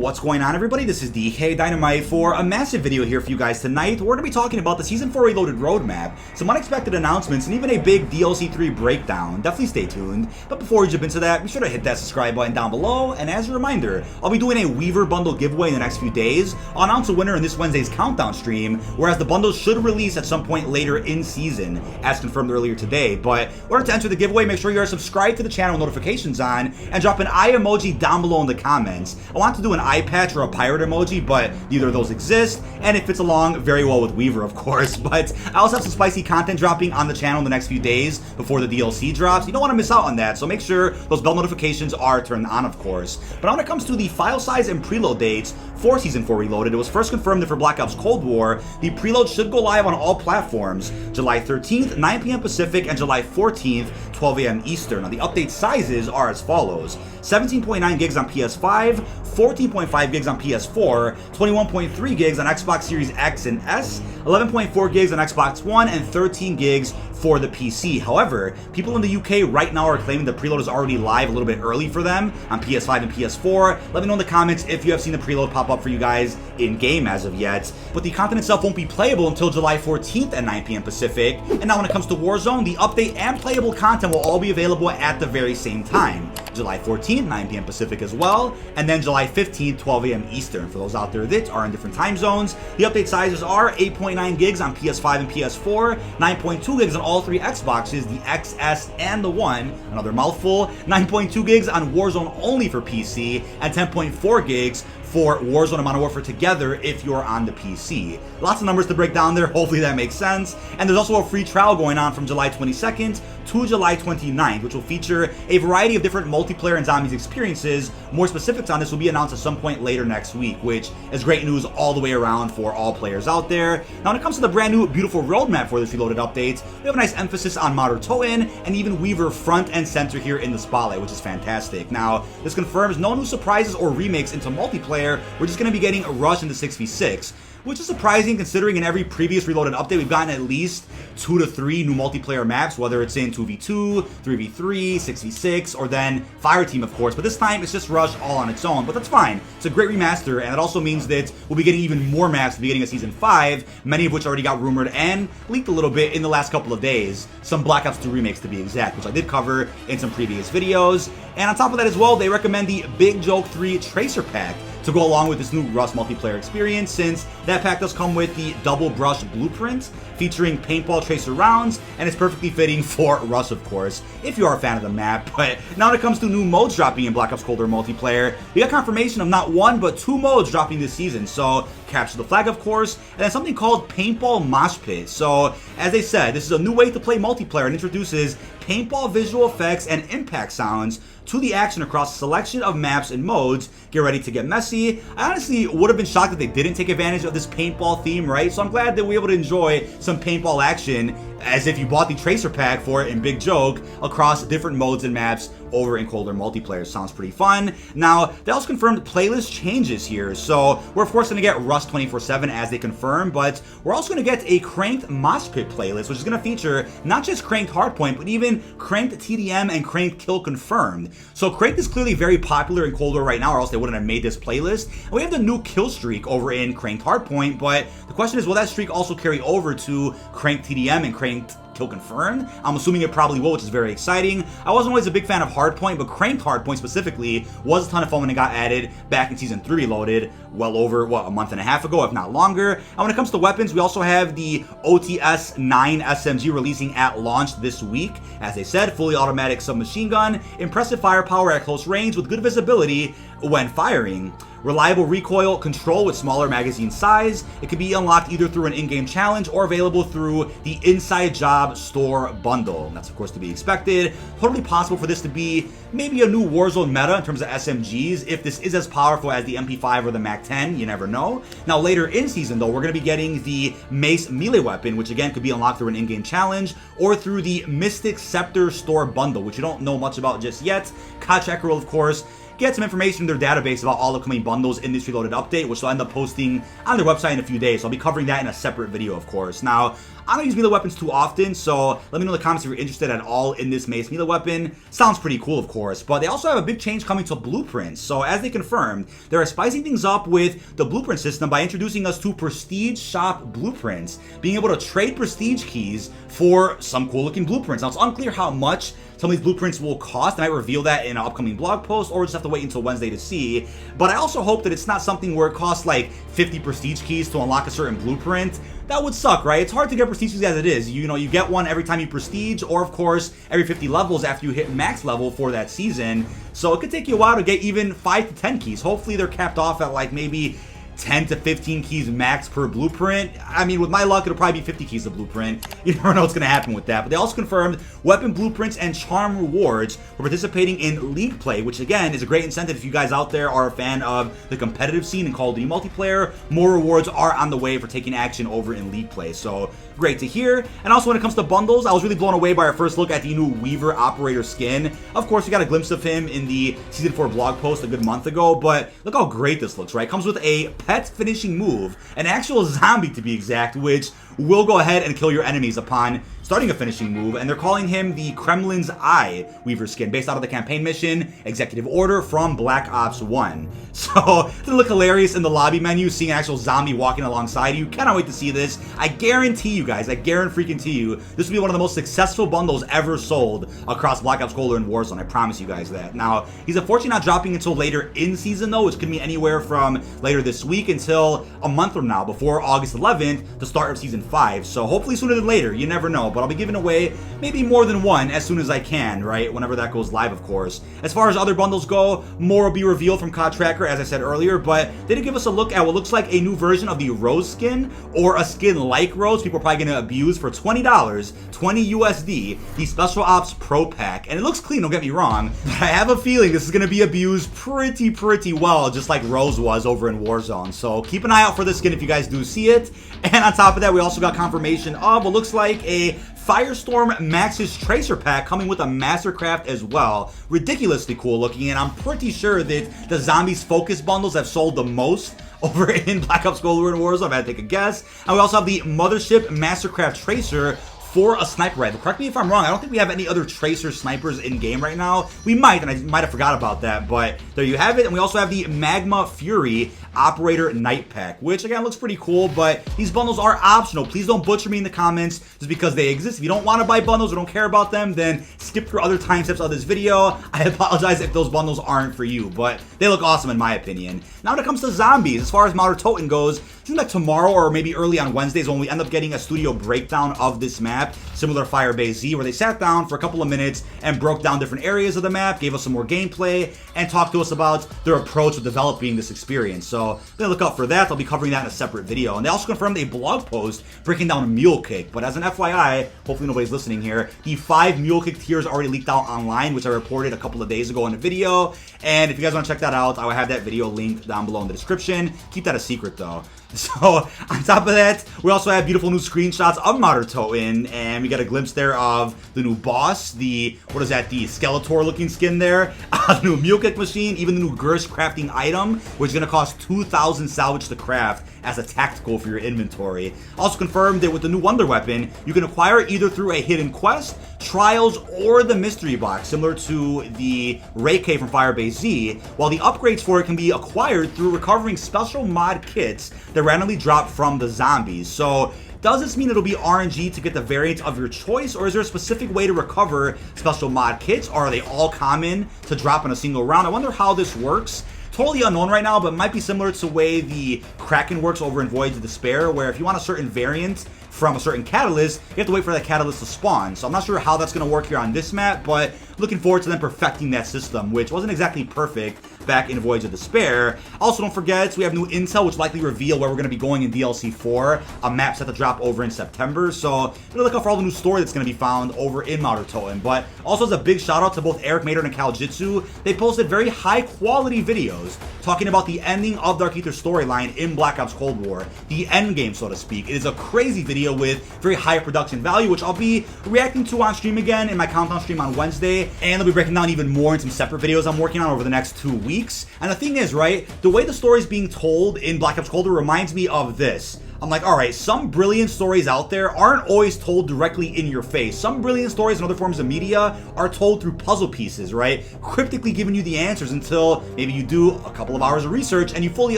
What's going on, everybody? This is dkdynamite for a massive video here for you guys tonight. We're going to be talking about the Season 4 Reloaded roadmap, some unexpected announcements, and even a big DLC 3 breakdown. Definitely stay tuned. But before we jump into that, be sure to hit that subscribe button down below. And as a reminder, I'll be doing a Weaver bundle giveaway in the next few days. I'll announce a winner in this Wednesday's countdown stream, whereas the bundles should release at some point later in season, as confirmed earlier today. But in order to enter the giveaway, make sure you are subscribed to the channel, notifications on, and drop an eye emoji down below in the comments. I want to do an eye patch or a pirate emoji, but neither of those exist, and it fits along very well with Weaver, of course. But I also have some spicy content dropping on the channel in the next few days before the DLC drops. You don't want to miss out on that, so make sure those bell notifications are turned on, of course. But when it comes to the file size and preload dates for Season 4 Reloaded, it was first confirmed that for Black Ops Cold War, the preload should go live on all platforms July 13th, 9 p.m. Pacific, and July 14th, 12 a.m. Eastern. Now, the update sizes are as follows: 17.9 gigs on PS5, 14.5 gigs on PS4, 21.3 gigs on Xbox Series X and S, 11.4 gigs on Xbox One, and 13 gigs for the PC. However, people in the UK right now are claiming the preload is already live a little bit early for them on PS5 and PS4. Let me know in the comments if you have seen the preload pop up for you guys in game as of yet. But the content itself won't be playable until July 14th at 9 p.m. Pacific. And now when it comes to Warzone, the update and playable content will all be available at the very same time. July 14th, 9 p.m. Pacific as well, and then July 15th, 12 a.m. Eastern. For those out there that are in different time zones, the update sizes are 8.9 gigs on PS5 and PS4, 9.2 gigs on all three Xboxes, the XS and the One, another mouthful, 9.2 gigs on Warzone only for PC, and 10.4 gigs for Warzone and Modern Warfare together if you're on the PC. Lots of numbers to break down there, hopefully that makes sense. And there's also a free trial going on from July 22nd to July 29th, which will feature a variety of different multiplayer and zombies experiences. More specifics on this will be announced at some point later next week, which is great news all the way around for all players out there. Now, when it comes to the brand new beautiful roadmap for this Reloaded update, we have a nice emphasis on modern Toten and even Weaver front and center here in the spotlight, which is fantastic. Now, this confirms no new surprises or remakes into multiplayer. We're just going to be getting a rush into 6v6, which is surprising considering in every previous Reloaded update we've gotten at least 2 to 3 new multiplayer maps, whether it's in 2v2, 3v3, 6v6, or then Fireteam, of course. But this time it's just Rush all on its own, but that's fine. It's a great remaster, and it also means that we'll be getting even more maps at the beginning of Season 5, many of which already got rumored and leaked a little bit in the last couple of days. Some Black Ops 2 remakes to be exact, which I did cover in some previous videos. And on top of that as well, they recommend the Big Joke 3 Tracer Pack to go along with this new Rust multiplayer experience, since that pack does come with the double brush blueprint featuring paintball tracer rounds, and it's perfectly fitting for Rust, of course, if you are a fan of the map. But now when it comes to new modes dropping in Black Ops Cold War multiplayer, we got confirmation of not one but 2 modes dropping this season. So Capture the Flag, of course, and then something called Paintball Moshpit. So as they said, this is a new way to play multiplayer and introduces paintball visual effects and impact sounds to the action across a selection of maps and modes. Get ready to get messy. I honestly would have been shocked if they didn't take advantage of this paintball theme, right? So I'm glad that we're able to enjoy some paintball action as if you bought the Tracer Pack for it in Big Joke across different modes and maps over in Cold War multiplayer. Sounds pretty fun. Now, they also confirmed playlist changes here. So we're of course going to get Rust 24/7 as they confirm, but we're also going to get a Cranked Moshpit playlist, which is going to feature not just Cranked Hardpoint, but even Cranked TDM and Cranked Kill confirmed. So Cranked is clearly very popular in Cold War right now, or else they wouldn't have made this playlist. And we have the new kill streak over in Cranked Hardpoint, but the question is, will that streak also carry over to Cranked TDM and Cranked Kill confirmed? I'm assuming it probably will, which is very exciting. I wasn't always a big fan of Hardpoint, but Cranked Hardpoint specifically was a ton of fun when it got added back in Season 3 Reloaded, well over, a month and a half ago, if not longer. And when it comes to weapons, we also have the OTS-9 SMG releasing at launch this week. As they said, fully automatic submachine gun, impressive firepower at close range with good visibility when firing. Reliable recoil control with smaller magazine size. It can be unlocked either through an in-game challenge or available through the Inside Job Store bundle. And that's of course to be expected. Totally possible for this to be maybe a new Warzone meta in terms of SMGs, if this is as powerful as the MP5 or the MAC-10, you never know. Now later in season though, we're going to be getting the Mace melee weapon, which again could be unlocked through an in-game challenge or through the Mystic Scepter Store bundle, which you don't know much about just yet. COD Checker will of course get some information in their database about all upcoming bundles in this Reloaded update, which they'll end up posting on their website in a few days. So I'll be covering that in a separate video, of course. Now, I don't use melee weapons too often, so let me know in the comments if you're interested at all in this Mace melee weapon. Sounds pretty cool, of course, but they also have a big change coming to blueprints. So as they confirmed, they're spicing things up with the blueprint system by introducing us to Prestige Shop blueprints, being able to trade prestige keys for some cool looking blueprints. Now it's unclear how much some of these blueprints will cost. I might reveal that in an upcoming blog post, or just have to wait until Wednesday to see. But I also hope that it's not something where it costs like 50 prestige keys to unlock a certain blueprint. That would suck, right? It's hard to get prestige keys as it is. You know, you get one every time you prestige, or of course, every 50 levels after you hit max level for that season. So it could take you a while to get even 5 to 10 keys. Hopefully they're capped off at like maybe 10 to 15 keys max per blueprint. I mean, with my luck, it'll probably be 50 keys a blueprint. You never know what's going to happen with that. But they also confirmed weapon blueprints and charm rewards for participating in League play, which again is a great incentive if you guys out there are a fan of the competitive scene in Call of Duty multiplayer. More rewards are on the way for taking action over in League play. So great to hear. And also when it comes to bundles, I was really blown away by our first look at the new Weaver Operator skin. Of course, we got a glimpse of him in the Season 4 blog post a good month ago, but look how great this looks, right? Comes with a pet finishing move, an actual zombie to be exact, which will go ahead and kill your enemies upon starting a finishing move, and they're calling him the Kremlin's Eye Weaver skin, based out of the campaign mission Executive Order from Black Ops 1. So, it'll look hilarious in the lobby menu, seeing an actual zombie walking alongside you. Cannot wait to see this. I guarantee you guys, I guarantee you, this will be one of the most successful bundles ever sold across Black Ops Cold War and Warzone. I promise you guys that. Now, he's unfortunately not dropping until later in season though, which could mean anywhere from later this week until a month from now, before August 11th, the start of season 5. So hopefully sooner than later, you never know, but I'll be giving away maybe more than one as soon as I can, right? Whenever that goes live, of course. As far as other bundles go, more will be revealed from COD Tracker, as I said earlier, but they did give us a look at what looks like a new version of the Rose skin, or a skin like Rose. People are probably going to abuse for $20, 20 USD, the Special Ops Pro Pack. And it looks clean, don't get me wrong, but I have a feeling this is going to be abused pretty well, just like Rose was over in Warzone. So keep an eye out for this skin if you guys do see it. And on top of that, we also got confirmation of what looks like a Firestorm Max's Tracer Pack coming with a Mastercraft as well. Ridiculously cool looking, and I'm pretty sure that the Zombies Focus bundles have sold the most over in Black Ops Cold War and Warzone. I had to take a guess. And we also have the Mothership Mastercraft Tracer for a sniper rifle. Correct me if I'm wrong, I don't think we have any other Tracer snipers in game right now. We might, and I might have forgot about that, but there you have it. And we also have the Magma Fury Operator Night Pack, which again looks pretty cool, but these bundles are optional. Please don't butcher me in the comments just because they exist. If you don't want to buy bundles or don't care about them, then skip through other time steps of this video. I apologize if those bundles aren't for you, but they look awesome in my opinion. Now when it comes to zombies, as far as Modern Toten goes, it seems like tomorrow or maybe early on Wednesdays when we end up getting a studio breakdown of this map, similar to Firebase Z, where they sat down for a couple of minutes and broke down different areas of the map, gave us some more gameplay, and talked to us about their approach of developing this experience. So I'm gonna look out for that. I'll be covering that in a separate video. And they also confirmed a blog post breaking down a Mule Kick. But as an FYI, hopefully nobody's listening here, the 5 Mule Kick tiers already leaked out online, which I reported a couple of days ago in a video. And if you guys want to check that out, I will have that video linked down below in the description. Keep that a secret though. So, on top of that, we also have beautiful new screenshots of Modern Toten, and we got a glimpse there of the new boss, the, what is that, the Skeletor looking skin there, the new Mule Kick machine, even the new Gersh crafting item, which is going to cost 2,000 salvage to craft as a tactical for your inventory. Also confirmed that with the new Wonder Weapon, you can acquire it either through a hidden quest, trials, or the mystery box, similar to the Ray K from Firebase Z, while the upgrades for it can be acquired through recovering special mod kits that randomly drop from the zombies. So does this mean it'll be RNG to get the variant of your choice, or is there a specific way to recover special mod kits? Or are they all common to drop in a single round? I wonder how this works. Totally unknown right now, but might be similar to the way the Kraken works over in Voyage of Despair, where if you want a certain variant from a certain catalyst, you have to wait for that catalyst to spawn. So I'm not sure how that's going to work here on this map, but looking forward to them perfecting that system, which wasn't exactly perfect back in Voyage of Despair. Also, don't forget, we have new intel, which likely reveal where we're going to be going in DLC 4, a map set to drop over in September. So really look out for all the new story that's going to be found over in Modern Toten. But also as a big shout out to both Eric Mader and Kaljitsu, they posted very high quality videos talking about the ending of the Dark Aether storyline in Black Ops Cold War, the endgame, so to speak. It is a crazy video with very high production value, which I'll be reacting to on stream again in my countdown stream on Wednesday, and I'll be breaking down even more in some separate videos I'm working on over the next 2 weeks. And the thing is, right, the way the story is being told in Black Ops Cold War reminds me of this. I'm like, all right, some brilliant stories out there aren't always told directly in your face. Some brilliant stories in other forms of media are told through puzzle pieces, right? Cryptically giving you the answers until maybe you do a couple of hours of research and you fully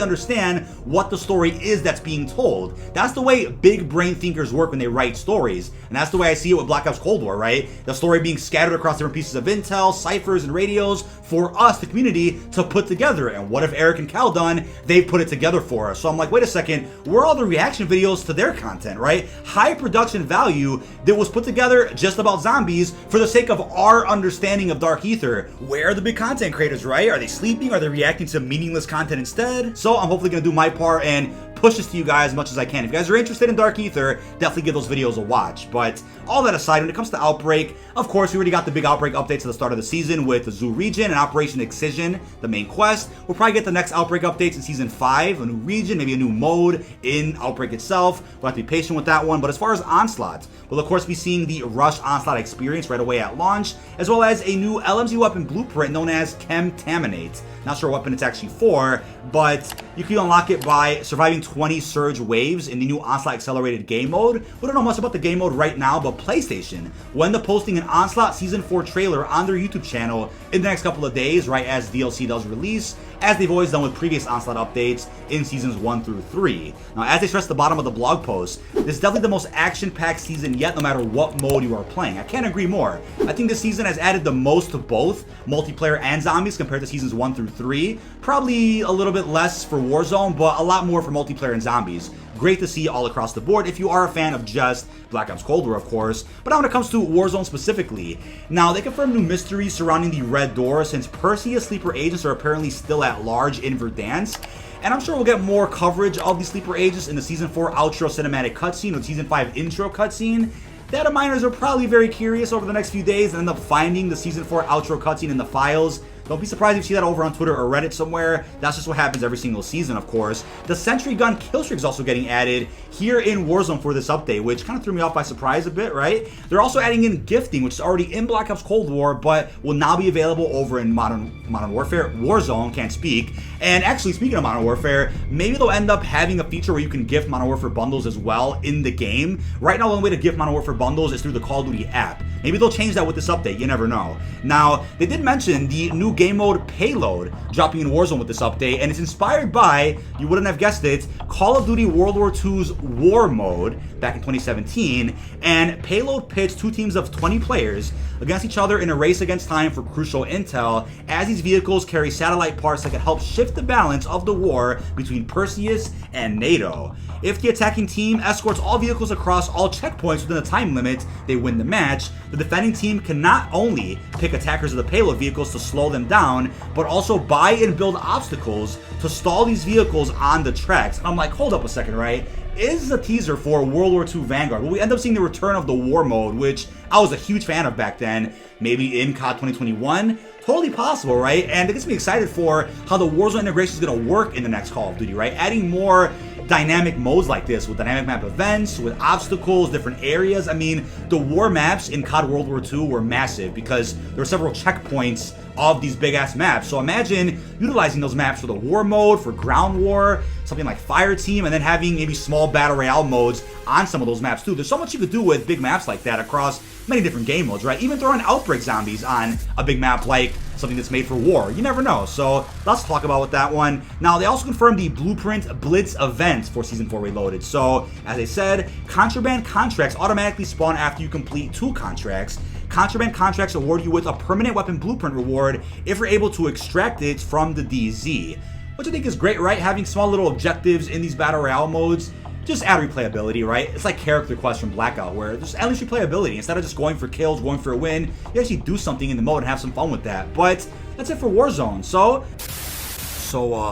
understand what the story is that's being told. That's the way big brain thinkers work when they write stories. And that's the way I see it with Black Ops Cold War, right? The story being scattered across different pieces of intel, ciphers, and radios for us, the community, to put together. And what if Eric and Cal done? They've put it together for us. So I'm like, wait a second, where are all the reaction videos to their content, right? High production value that was put together just about zombies for the sake of our understanding of Dark Aether. Where are the big content creators, right? Are they sleeping? Are they reacting to meaningless content instead? So I'm hopefully going to do my part and push this to you guys as much as I can. If you guys are interested in Dark Aether, definitely give those videos a watch. But all that aside, when it comes to Outbreak, of course, we already got the big Outbreak updates at the start of the season with the Zoo region and Operation Excision, the main quest. We'll probably get the next Outbreak updates in Season 5, a new region, maybe a new mode in Outbreak itself. We'll have to be patient with that one. But as far as Onslaught, we'll of course be seeing the Rush Onslaught experience right away at launch, as well as a new LMG weapon blueprint known as Chemtaminate. Not sure what weapon it's actually for, but you can unlock it by surviving 20 surge waves in the new Onslaught Accelerated game mode. We don't know much about the game mode right now, but PlayStation, when they're posting an Onslaught Season 4 trailer on their YouTube channel in the next couple of days, right as DLC does release, as they've always done with previous Onslaught updates in Seasons 1 through 3. Now, as they stress at the bottom of the blog post, this is definitely the most action-packed season yet, no matter what mode you are playing. I can't agree more. I think this season has added the most to both multiplayer and zombies compared to Seasons 1 through 3. Probably a little bit less for Warzone, but a lot more for multiplayer and zombies. Great to see all across the board if you are a fan of just Black Ops Cold War, of course. But now when it comes to Warzone specifically, now they confirmed new mysteries surrounding the Red Door since Perseus sleeper agents are apparently still at large in Verdansk. And I'm sure we'll get more coverage of these sleeper agents in the Season 4 outro cinematic cutscene or Season 5 intro cutscene. Data miners are probably very curious over the next few days and end up finding the Season 4 outro cutscene in the files. Don't be surprised if you see that over on Twitter or Reddit somewhere. That's just what happens every single season, of course. The Sentry gun killstreak is also getting added here in Warzone for this update, which kind of threw me off by surprise a bit, right? They're also adding in gifting, which is already in Black Ops Cold War, but will now be available over in Modern Warfare. Warzone, can't speak. And actually, speaking of Modern Warfare, maybe they'll end up having a feature where you can gift Modern Warfare bundles as well in the game. Right now, the only way to gift Modern Warfare bundles is through the Call of Duty app. Maybe they'll change that with this update, you never know. Now, they did mention the new game mode Preload dropping in Warzone with this update, and it's inspired by, you wouldn't have guessed it, Call of Duty World War II's War Mode back in 2017, and Preload pits two teams of 20 players against each other in a race against time for crucial intel, as these vehicles carry satellite parts that can help shift the balance of the war between Perseus and NATO. If the attacking team escorts all vehicles across all checkpoints within the time limit, they win the match. The defending team can not only pick attackers of the payload vehicles to slow them down, but also buy and build obstacles to stall these vehicles on the tracks. I'm like, hold up a second, right? Is a teaser for World War II Vanguard. Will we end up seeing the return of the war mode, which I was a huge fan of back then, maybe in COD 2021? Totally possible, right? And it gets me excited for how the Warzone integration is going to work in the next Call of Duty, right? Adding more dynamic modes like this with dynamic map events, with obstacles, different areas. I mean, the war maps in COD World War II were massive because there were several checkpoints of these big ass maps. So imagine utilizing those maps for the war mode, for ground war, something like fire team, and then having maybe small battle royale modes on some of those maps too. There's so much you could do with big maps like that across many different game modes, right? Even throwing outbreak zombies on a big map like something that's made for war. You never know. So let's talk about with that one. Now, they also confirmed the Blueprint Blitz event for Season 4 Reloaded. So, as I said, contraband contracts automatically spawn after you complete 2 contracts. Contraband contracts award you with a permanent weapon blueprint reward if you're able to extract it from the DZ. Which I think is great, right? Having small little objectives in these Battle Royale modes just add replayability, right? It's like character quests from Blackout, where just at least replayability. Instead of just going for kills, going for a win, you actually do something in the mode and have some fun with that. But that's it for Warzone. So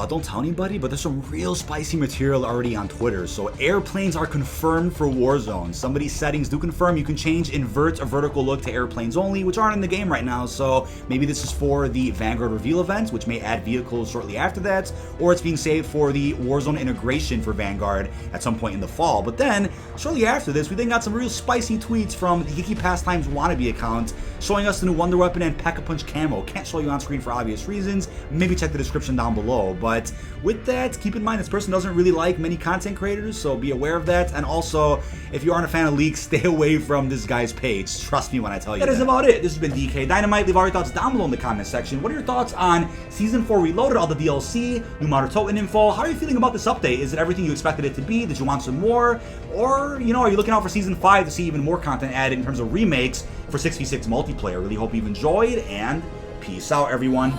don't tell anybody, but there's some real spicy material already on Twitter. So airplanes are confirmed for Warzone. Some of these settings do confirm you can change invert a vertical look to airplanes only, which aren't in the game right now. So maybe this is for the Vanguard reveal event, which may add vehicles shortly after that, or it's being saved for the Warzone integration for Vanguard at some point in the fall. But then, shortly after this, we then got some real spicy tweets from the Geeky Pastimes Wannabe account showing us the new Wonder Weapon and Pack-a-Punch camo. Can't show you on screen for obvious reasons. Maybe check the description down below below. But with that, keep in mind this person doesn't really like many content creators, so be aware of that. And also, if you aren't a fan of leaks, stay away from this guy's page. Trust me when I tell you that. That is about it. This has been dkdynamite. Leave all your thoughts down below in the comment section. What are your thoughts on Season 4 Reloaded, all the DLC, new modder Toten info? How are you feeling about this update? Is it everything you expected it to be? Did you want some more? Or, you know, are you looking out for Season 5 to see even more content added in terms of remakes for 6v6 multiplayer? Really hope you've enjoyed, and peace out, everyone.